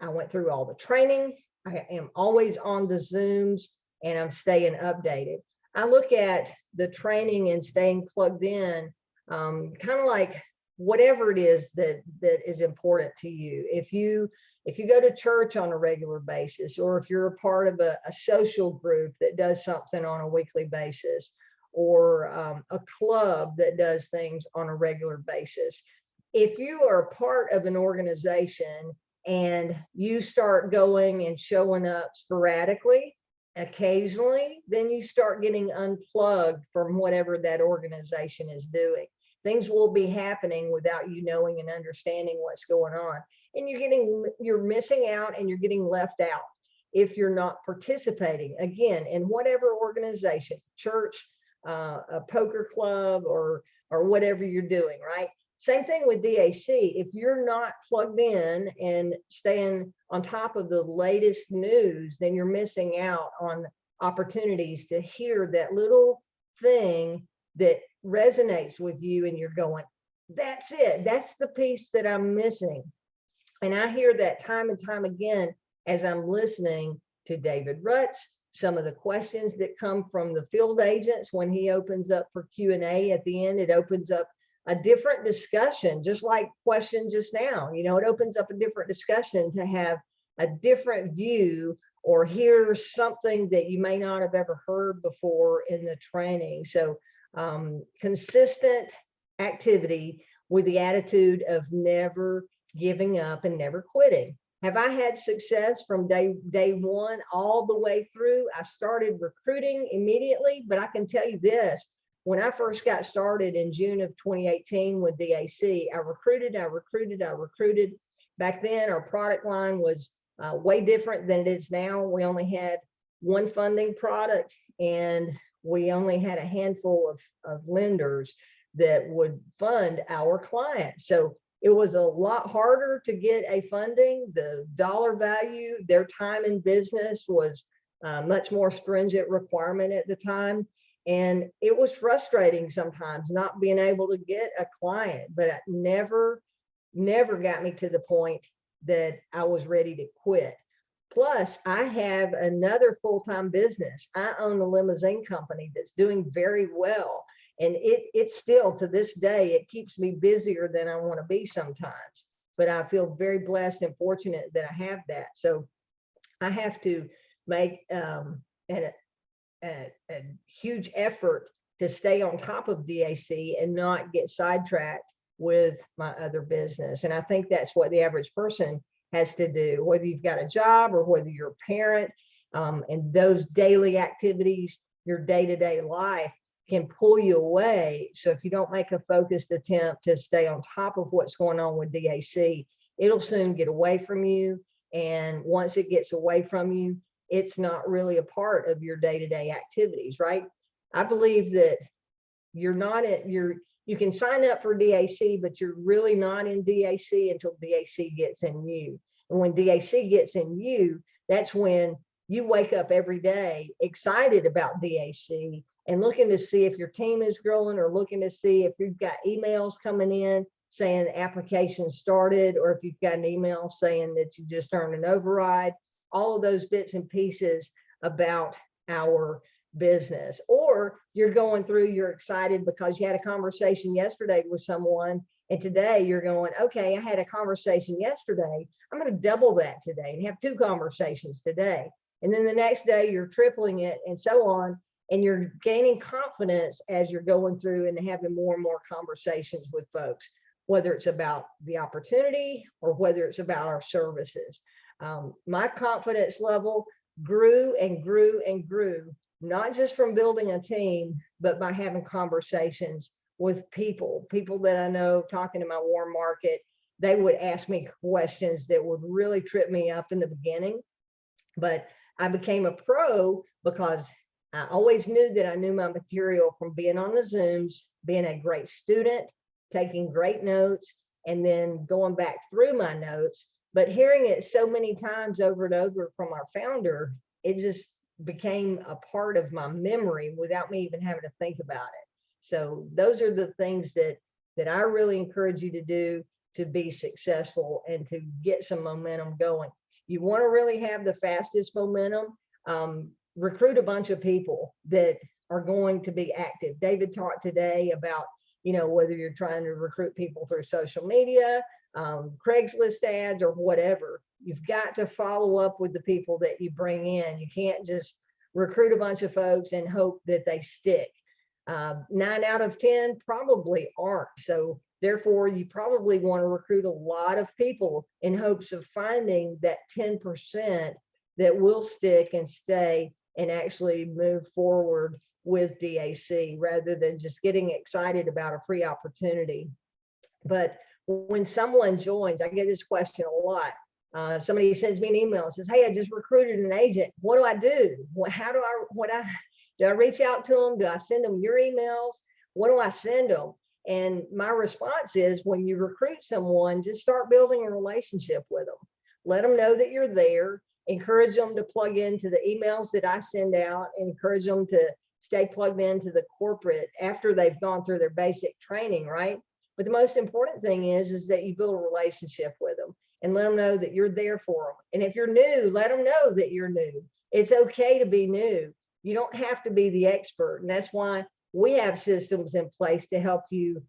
I went through all the training. I am always on the Zooms and I'm staying updated. I look at the training and staying plugged in, kind of like whatever it is that is important to you. If you go to church on a regular basis, or if you're a part of a social group that does something on a weekly basis, or a club that does things on a regular basis, if you are a part of an organization and you start going and showing up sporadically, occasionally, then you start getting unplugged from whatever that organization is doing. Things will be happening without you knowing and understanding what's going on. And you're missing out and you're getting left out if you're not participating, again, in whatever organization, church, a poker club, or whatever you're doing, right? Same thing with DAC. If you're not plugged in and staying on top of the latest news, then you're missing out on opportunities to hear that little thing that resonates with you and you're going, that's it. That's the piece that I'm missing. And I hear that time and time again as I'm listening to David Rutz, some of the questions that come from the field agents when he opens up for Q&A at the end. It opens up a different discussion, just like question just now. You know, it opens up a different discussion to have a different view or hear something that you may not have ever heard before in the training. So consistent activity with the attitude of never giving up and never quitting. Have I had success from day one all the way through? I started recruiting immediately, but I can tell you this, when I first got started in June of 2018 with DAC, I recruited. Back then, our product line was way different than it is now. We only had one funding product and we only had a handful of lenders that would fund our clients. So it was a lot harder to get a funding. The dollar value, their time in business was much more stringent requirement at the time. And it was frustrating sometimes not being able to get a client, but it never got me to the point that I was ready to quit. Plus, I have another full-time business. I own a limousine company that's doing very well. And it's still, to this day, it keeps me busier than I want to be sometimes. But I feel very blessed and fortunate that I have that. So I have to make a huge effort to stay on top of DAC and not get sidetracked with my other business. And I think that's what the average person has to do, whether you've got a job or whether you're a parent, and those daily activities, your day-to-day life can pull you away. So if you don't make a focused attempt to stay on top of what's going on with DAC, it'll soon get away from you. And once it gets away from you, it's not really a part of your day-to-day activities, right? I believe that you're not at you can sign up for DAC, but you're really not in DAC until DAC gets in you. And when DAC gets in you, that's when you wake up every day excited about DAC and looking to see if your team is growing, or looking to see if you've got emails coming in saying the application started, or if you've got an email saying that you just earned an override, all of those bits and pieces about our business. Or you're going through, you're excited because you had a conversation yesterday with someone, and today you're going, okay, I had a conversation yesterday, I'm going to double that today and have 2 conversations today. And then the next day you're tripling it, and so on. and you're gaining confidence as you're going through and having more and more conversations with folks, whether it's about the opportunity or whether it's about our services. My confidence level grew and grew and grew, not just from building a team, but by having conversations with people that I know, talking to my warm market. They would ask me questions that would really trip me up in the beginning, but I became a pro because I always knew that I knew my material from being on the Zooms, being a great student, taking great notes, and then going back through my notes. But hearing it so many times over and over from our founder, it just became a part of my memory without me even having to think about it. So those are the things that I really encourage you to do to be successful and to get some momentum going. You want to really have the fastest momentum, recruit a bunch of people that are going to be active. David talked today about, whether you're trying to recruit people through social media, Craigslist ads, or whatever, you've got to follow up with the people that you bring in. You can't just recruit a bunch of folks and hope that they stick. 9 out of 10 probably aren't. So therefore, you probably want to recruit a lot of people in hopes of finding that 10% that will stick and stay and actually move forward with DAC rather than just getting excited about a free opportunity. But when someone joins, I get this question a lot. Somebody sends me an email and says, "Hey, I just recruited an agent. What do I do? Do I reach out to them? Do I send them your emails? What do I send them?" And my response is, when you recruit someone, just start building a relationship with them. Let them know that you're there. Encourage them to plug into the emails that I send out. Encourage them to stay plugged into the corporate after they've gone through their basic training, right? But the most important thing is that you build a relationship with them and let them know that you're there for them. And if you're new, let them know that you're new. It's okay to be new. You don't have to be the expert. And that's why we have systems in place to help you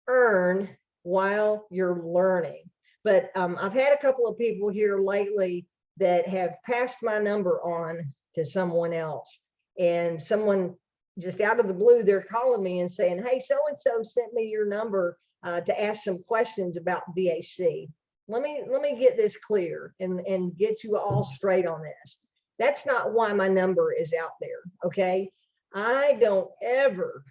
earn while you're learning. But I've had a couple of people here lately that have passed my number on to someone else. And someone just out of the blue, they're calling me and saying, "Hey, so-and-so sent me your number to ask some questions about DAC. Let me get this clear and get you all straight on this. That's not why my number is out there, okay? I don't ever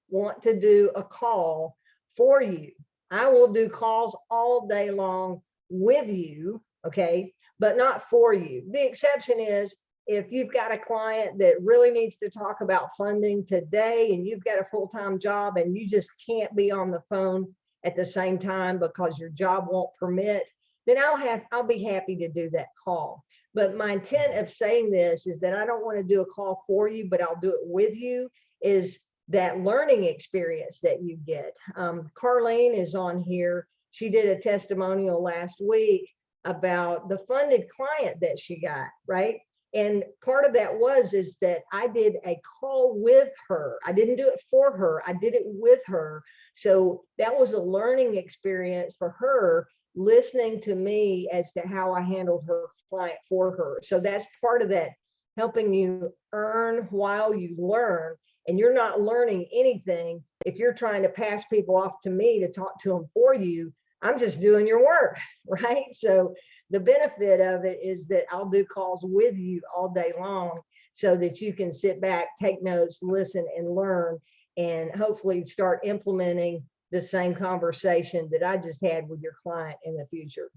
want to do a call for you. I will do calls all day long with you, okay, but not for you. The exception is if you've got a client that really needs to talk about funding today and you've got a full-time job and you just can't be on the phone at the same time because your job won't permit, then I'll be happy to do that call. But my intent of saying this is that I don't want to do a call for you, but I'll do it with you, is that learning experience that you get. Carlene is on here. She did a testimonial last week about the funded client that she got, right? And part of that is that I did a call with her. I didn't do it for her. I did it with her. So that was a learning experience for her, listening to me as to how I handled her client for her. So that's part of that, helping you earn while you learn. And you're not learning anything if you're trying to pass people off to me to talk to them for you. I'm just doing your work, right? So the benefit of it is that I'll do calls with you all day long so that you can sit back, take notes, listen, and learn, and hopefully start implementing the same conversation that I just had with your client in the future.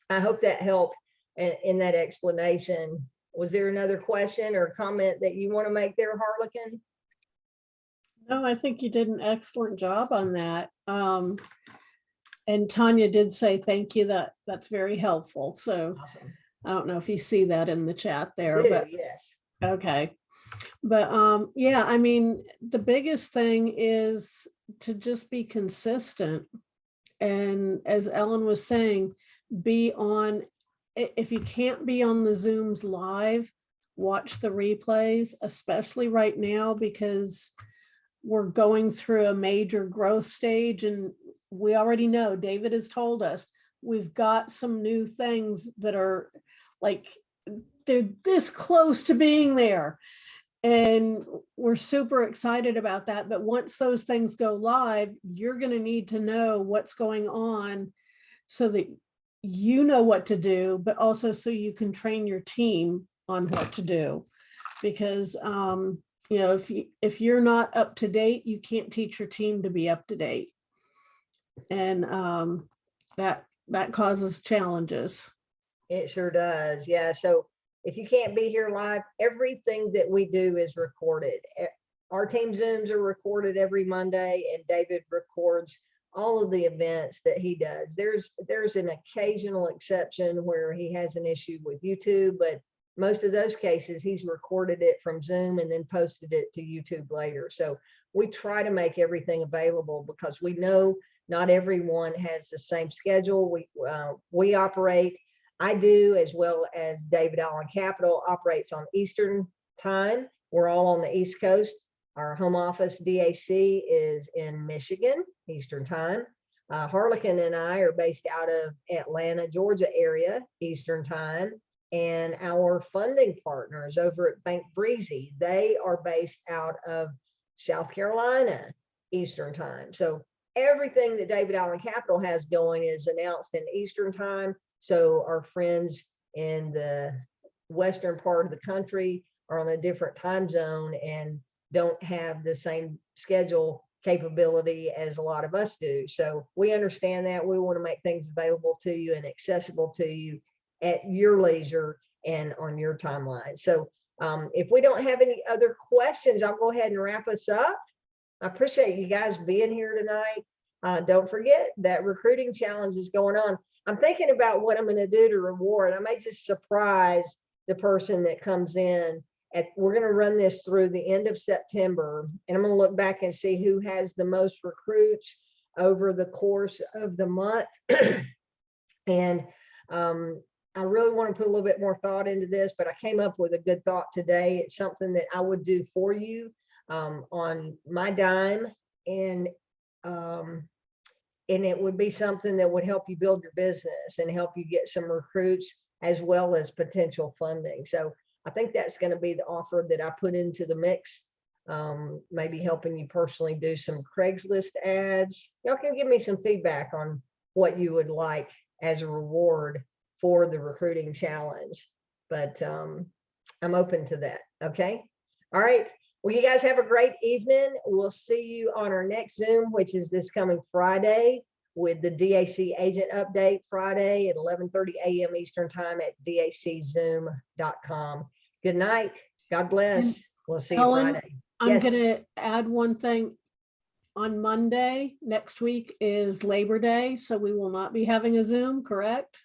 I hope that helped in that explanation. Was there another question or comment that you want to make there, Harlequin? No, I think you did an excellent job on that. And Tanya did say thank you. That's very helpful. So Awesome. I don't know if you see that in the chat there, Dude, but yes. okay. But yeah, I mean, the biggest thing is to just be consistent. And as Ellen was saying, be on, if you can't be on the Zooms live, watch the replays, especially right now, because we're going through a major growth stage. And we already know, David has told us, we've got some new things that are like, they're this close to being there. And we're super excited about that. But once those things go live, you're going to need to know what's going on so that you know what to do, but also so you can train your team on what to do. Because, you know, if you're not up to date, you can't teach your team to be up to date. And that causes challenges. It sure does. Yeah. So if you can't be here live, everything that we do is recorded. Our team Zooms are recorded every Monday, and David records all of the events that he does. There's an occasional exception where he has an issue with YouTube, but most of those cases he's recorded it from Zoom and then posted it to YouTube later. So we try to make everything available because we know not everyone has the same schedule. We operate, I do, as well as David Allen Capital operates on Eastern time. We're all on the East Coast. Our home office, DAC, is in Michigan, Eastern time. Harlequin and I are based out of Atlanta, Georgia area, Eastern time. And our funding partners over at Bank Breezy, they are based out of South Carolina, Eastern time. So everything that David Allen Capital has going is announced in Eastern time. So our friends in the western part of the country are on a different time zone and don't have the same schedule capability as a lot of us do. So we understand that. We want to make things available to you and accessible to you at your leisure and on your timeline. So if we don't have any other questions, I'll go ahead and wrap us up. I appreciate you guys being here tonight. Don't forget that recruiting challenge is going on. I'm thinking about what I'm going to do to reward. I may just surprise the person that comes in. We're going to run this through the end of September, and I'm going to look back and see who has the most recruits over the course of the month. And I really want to put a little bit more thought into this, but I came up with a good thought today. It's something that I would do for you on my dime, and it would be something that would help you build your business and help you get some recruits as well as potential funding. So I think that's going to be the offer that I put into the mix. Maybe helping you personally do some Craigslist ads. Y'all can give me some feedback on what you would like as a reward for the recruiting challenge, but I'm open to that. Okay. All right. Well, you guys have a great evening. We'll see you on our next Zoom, which is this coming Friday, with the DAC agent update Friday at 11:30 a.m. Eastern time at daczoom.com. Good night. God bless. We'll see you Ellen, Friday. I'm Yes. going to add one thing. On Monday next week is Labor Day, so we will not be having a Zoom, correct?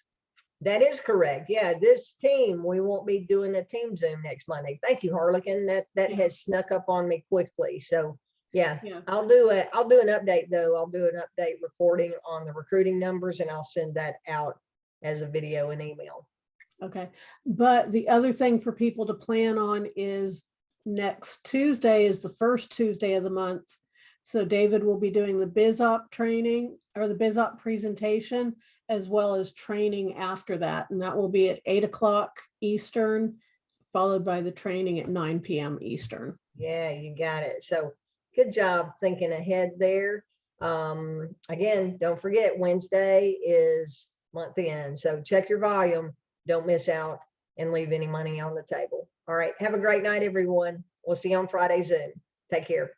That is correct. Yeah, this team, we won't be doing a team Zoom next Monday. Thank you, Harlequin. That Yeah. has snuck up on me quickly. So yeah, Yeah. I'll do an update though. I'll do an update reporting on the recruiting numbers, and I'll send that out as a video and email. Okay. But the other thing for people to plan on is next Tuesday is the first Tuesday of the month. So David will be doing the BizOp training or the BizOp presentation, as well as training after that. And that will be at 8 o'clock Eastern, followed by the training at 9 p.m. Eastern. Yeah, you got it. So good job thinking ahead there. Again, don't forget Wednesday is month end. So check your volume. Don't miss out and leave any money on the table. All right. Have a great night, everyone. We'll see you on Friday Zoom. Take care.